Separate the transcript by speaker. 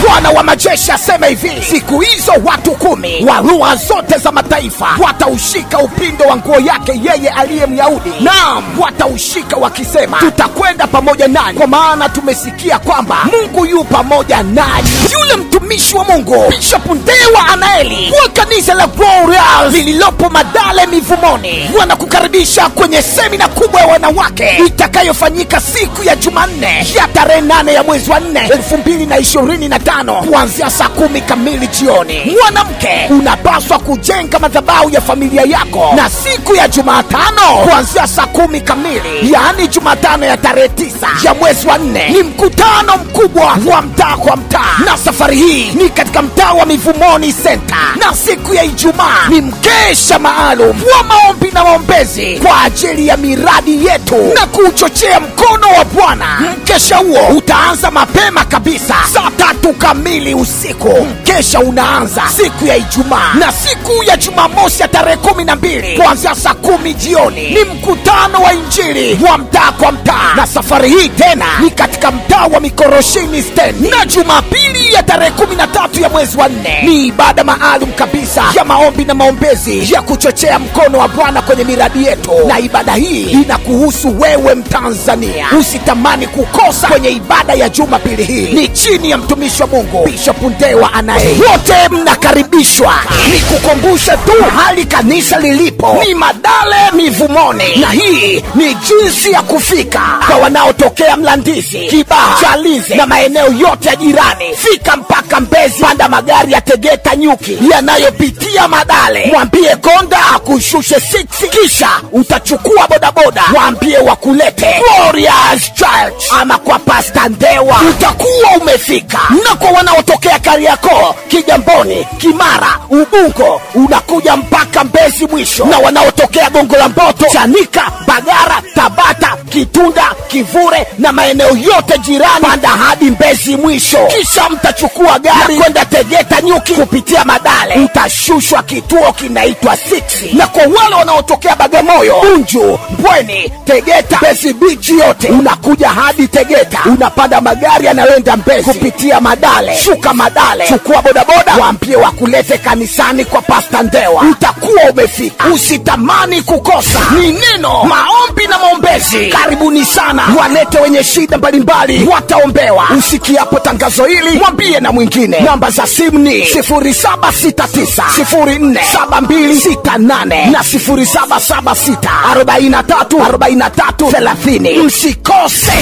Speaker 1: Bwana wa majeshi asema hivi, siku hizo watu 10 wa lugha zote za mataifa wataushika upindo wa nguo yake yeye aliye Myahudi. Naam, wataushika wakisema, tutakwenda pamoja nanyi, kwa maana tumesikia kwamba Mungu yu pamoja nanyi. Yule mtumishi wa Mungu Bishop Ndewa Anaeli wa kanisa la Glorious lililopo Madale Mivumoni wanakukaribisha kwenye semina kubwa ya wanawake itakayofanyika siku ya Jumanne ya tarehe 8 ya mwezi wa 4 2025 kuanzia saa 10 kamili jioni. Mwanamke, unapaswa kujenga madhabahu ya familia yako, na siku ya Jumatano kuanzia saa 10 kamili, yaani Jumatano ya tarehe 9 ya mwezi wa 4, ni mkutano mkubwa wa mtaa kwa mtaa, na safari hii ni katika mtaa wa Mivumoni Center. Na siku ya Ijumaa ni mkesha maalum wa maombi na maombezi kwa ajili ya miradi yetu na kuchochea mkono wa Bwana. Mkesha huo utaanza mapema kabisa saa 3 kamili usiku. Mkesha unaanza siku ya Ijumaa, na siku ya Jumamosi ya tarehe 12 kuanzia saa 10 jioni ni mkutano wa injili wa mtaa kwa mtaa, na safari hii tena ni katika mtaa wa Mikoroshini Stand. Na Jumapili ya tarehe 13 ya mwezi wa 4 ni ibada maalum kabisa ya maombi na maombezi ya kuchochea mkono wa Bwana kwenye miradi yetu, na ibada hii inakuhusu wewe Mtanzania. Usitamani kukosa kwenye ibada ya Jumapili hii. Ni chini ya mtumishi wa Mungu Bishop Ndewa Anaeli. Wote mnakaribishwa. Nikukumbusha tu hali kanisa lilipo ni Madale Mivumoni, na hii ni jinsi ya kufika. Kwa wanaotokea Mlandizi, Kibaha, Chalinze na maeneo yote ya jirani, fika mpaka Mbezi, panda magari ya Tegeta Nyuki yanayopitia Madale, mwambie konda akushushe 6, kisha utachukua bodaboda, mwambie wakulete Glorious Church ama kwa Pastor Ndewa, utakuwa umefika. Na kwa wanaotokea Kariakoo, Kigamboni, Kimara, Ubungo, unakuja mpaka Mbezi mwisho, na wanaotokea Gongo la Mboto, Chanika, Bagara, Tabata, Kitunda, Kivure na maeneo yote jirani, panda hadi Mbezi mwisho, kisha mtachukua gari kwenda Tegeta Nyuki kupitia Madale, mtashushwa kituo kinaitwa 6. Na kwa wale wanaotokea Bagamoyo, Unju, Mbweni, Tegeta, Mbezi Beach yote, unakuja hadi Tegeta, unapanda magari yanayoenda Mbezi kupitia Madale, shuka Madale, chukua bodaboda, waambie wakulete kanisani kwa Pastor Ndewa, utakuwa umefika. Usitamani kukosa. Ni neno, maombi na maombezi. Karibuni sana. Walete wenye shida mbalimbali, wataombewa. Usikiapo tangazo hili, mwambie na mwingine. Namba za simu ni 0769047268 na 0776434330. Msikose.